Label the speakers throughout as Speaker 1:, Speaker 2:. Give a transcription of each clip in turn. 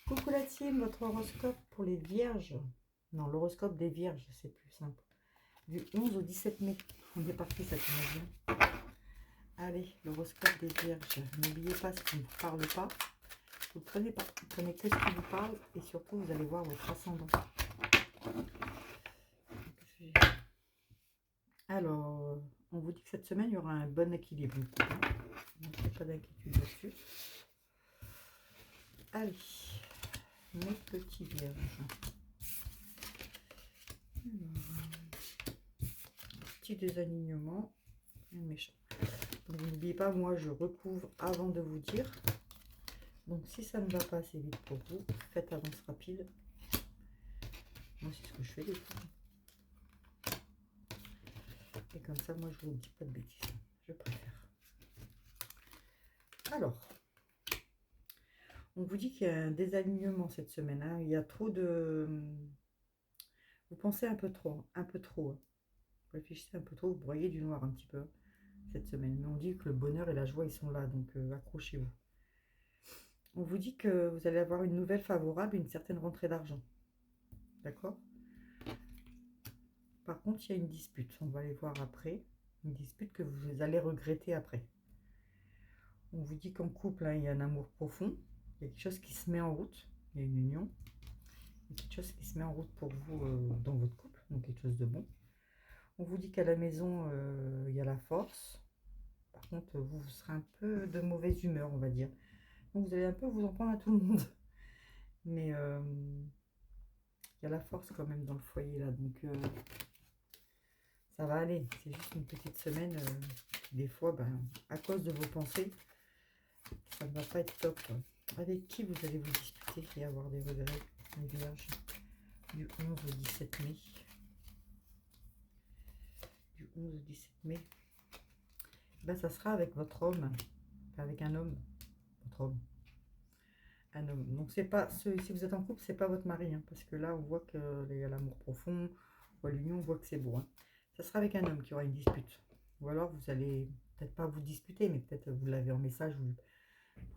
Speaker 1: Coucou la team, votre horoscope pour les vierges. Non, l'horoscope des vierges, c'est plus simple. Du 11 au 17 mai. On est parti, ça commence bien. Allez, l'horoscope des vierges. N'oubliez pas ce qui ne vous parle pas. Vous prenez pas. Vous prenez que ce qui vous parle et surtout, vous allez voir votre ascendant. Alors, on vous dit que cette semaine, il y aura un bon équilibre. Donc, pas d'inquiétude là-dessus. Allez, mes petits vierges. Petit désalignement. Méchant. Donc, n'oubliez pas, moi, je recouvre avant de vous dire. Donc, si ça ne va pas assez vite pour vous, faites avance rapide. Moi, c'est ce que je fais des fois. Et comme ça, moi, je vous dis pas de bêtises. Je préfère. Alors, on vous dit qu'il y a un désalignement cette semaine. Hein. Il y a trop de... Vous pensez un peu trop. Vous réfléchissez un peu trop. Vous broyez du noir un petit peu cette semaine. Mais on dit que le bonheur et la joie, ils sont là. Donc, accrochez-vous. On vous dit que vous allez avoir une nouvelle favorable, une certaine rentrée d'argent. D'accord ? Par contre, il y a une dispute. On va aller voir après. Une dispute que vous allez regretter après. On vous dit qu'en couple, hein, il y a un amour profond. Il y a quelque chose qui se met en route. Il y a une union. Il y a quelque chose qui se met en route pour vous dans votre couple. Donc, quelque chose de bon. On vous dit qu'à la maison, il y a la force. Par contre, vous serez un peu de mauvaise humeur, on va dire. Donc, vous allez un peu vous en prendre à tout le monde. Mais il y a la force quand même dans le foyer, là. Donc, ça va aller. C'est juste une petite semaine. Des fois, à cause de vos pensées, ça ne va pas être top. Avec qui vous allez vous disputer et avoir des regrets, les vierges, du 11 au 17 mai. Du 11 au 17 mai. Ça sera avec votre homme. Avec un homme. Votre homme. Un homme. Donc, c'est pas si vous êtes en couple, c'est pas votre mari. Hein, parce que là, on voit qu'il y a l'amour profond. On voit l'union, on voit que c'est beau. Hein. Ça sera avec un homme qui aura une dispute. Ou alors, vous allez peut-être pas vous disputer, mais peut-être vous l'avez en message, vous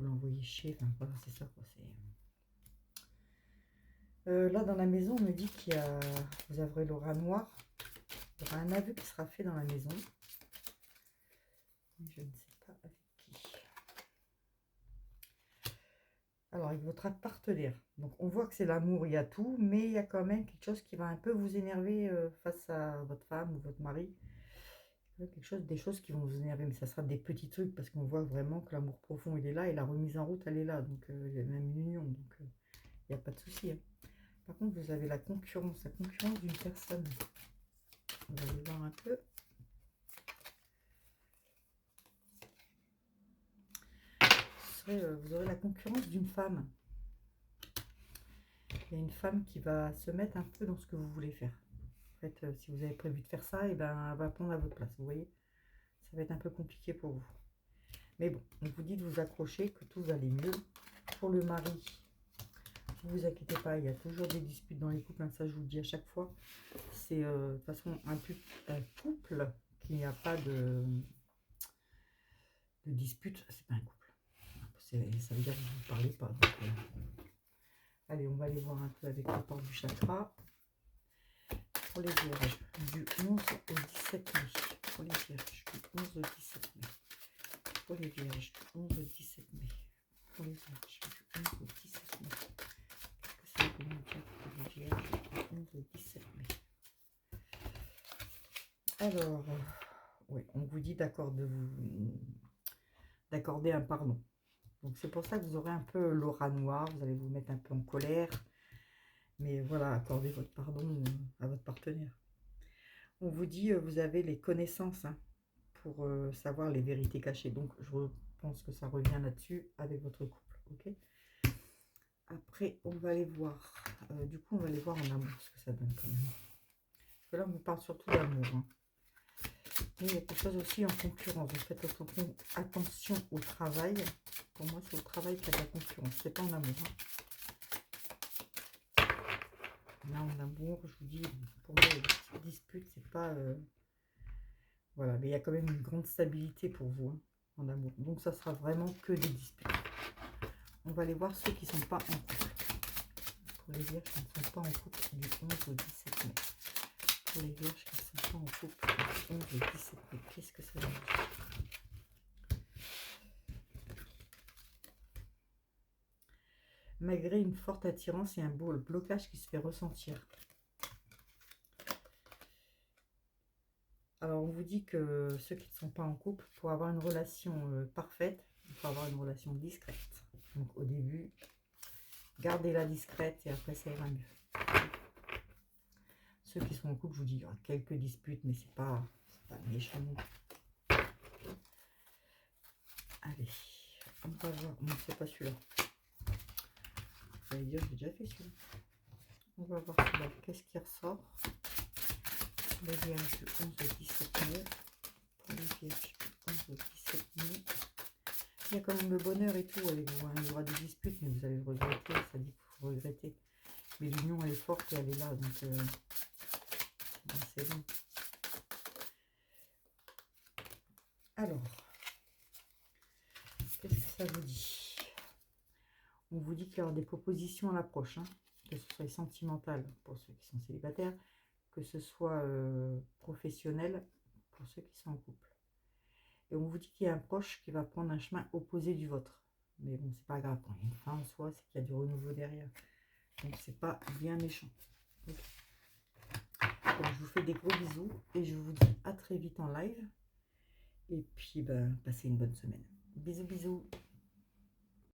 Speaker 1: l'envoyez chier. Enfin, voilà, c'est ça, quoi. Là, dans la maison, on me dit vous aurez l'aura noir. Il y aura un aveu qui sera fait dans la maison. Je ne sais pas avec qui. Alors, avec votre partenaire. Donc, on voit que c'est l'amour, il y a tout, mais il y a quand même quelque chose qui va un peu vous énerver face à votre femme ou votre mari. Des choses qui vont vous énerver, mais ça sera des petits trucs parce qu'on voit vraiment que l'amour profond, il est là et la remise en route, elle est là. Donc, il y a même une union, donc il n'y a pas de souci. Hein. Par contre, vous avez la concurrence d'une personne. On va aller voir un peu. Vous aurez la concurrence d'une femme. Il y a une femme qui va se mettre un peu dans ce que vous voulez faire. En fait, si vous avez prévu de faire ça, elle va prendre à votre place. Vous voyez, ça va être un peu compliqué pour vous. Mais bon, on vous dit de vous accrocher, que tout va aller mieux. Pour le mari, ne vous inquiétez pas, il y a toujours des disputes dans les couples. Hein, ça, je vous le dis à chaque fois. C'est de toute façon un couple qui n'a pas de dispute, c'est pas un couple. Ça veut dire que vous ne parlez pas. Donc, allez, on va aller voir un peu avec le port du chakra. Pour les vierges, du 11 au 17 mai. Pour les vierges, du 11 au 17 mai. Pour les vierges, du 11 au 17 mai. Pour les vierges, du 11 au 17 mai. Qu'est-ce que ça veut dire pour les vierges, du 11 au 17 mai? Alors, oui, on vous dit d'accorder un pardon. Donc c'est pour ça que vous aurez un peu l'aura noire, vous allez vous mettre un peu en colère. Mais voilà, accordez votre pardon à votre partenaire. On vous dit, vous avez les connaissances hein, pour savoir les vérités cachées. Donc je pense que ça revient là-dessus avec votre couple. Ok. Après, on va aller voir. Du coup, on va aller voir en amour ce que ça donne quand même. Parce que là, on vous parle surtout d'amour. Hein. Mais il y a quelque chose aussi en concurrence. Donc faites attention au travail. Pour moi, c'est au travail qu'il y a de la concurrence. C'est pas en amour. Hein. Là, en amour, je vous dis, pour moi, les petites disputes, c'est pas... Voilà, mais il y a quand même une grande stabilité pour vous, hein, en amour. Donc, ça sera vraiment que des disputes. On va aller voir ceux qui ne sont pas en couple. Pour les vierges qui ne sont pas en couple du 11 au 17 mai. Pour les vierges qui ne sont pas en couple du 11 au 17 mai. Qu'est-ce que ça veut dire? Malgré une forte attirance, il y a un beau blocage qui se fait ressentir. Alors, on vous dit que ceux qui ne sont pas en couple, pour avoir une relation parfaite, il faut avoir une relation discrète. Donc, au début, gardez-la discrète et après, ça ira mieux. Ceux qui sont en couple, je vous dis, il y aura quelques disputes, mais c'est pas méchant. Allez, on va voir. Non, c'est pas celui-là. Vous allez dire, j'ai déjà fait celui-là. On va voir celui-là. Qu'est-ce qui ressort? Les vierges du 11 au 17 mai. Pour les vierges du 11 au 17 mai. Il y a quand même le bonheur et tout avec vous. Hein. Il y aura des disputes, mais vous allez le regretter. Ça dit qu'il faut regretter. Mais l'union, elle est forte et elle est là. Donc, c'est bon. Alors, qu'est-ce que ça vous dit? On vous dit qu'il y aura des propositions à l'approche. Hein, que ce soit sentimental pour ceux qui sont célibataires, que ce soit professionnel pour ceux qui sont en couple. Et on vous dit qu'il y a un proche qui va prendre un chemin opposé du vôtre. Mais bon, c'est pas grave. Quand il y a une fin en soi, c'est qu'il y a du renouveau derrière. Donc, c'est pas bien méchant. Okay. Donc, je vous fais des gros bisous et je vous dis à très vite en live. Et puis, ben, passez une bonne semaine. Bisous, bisous.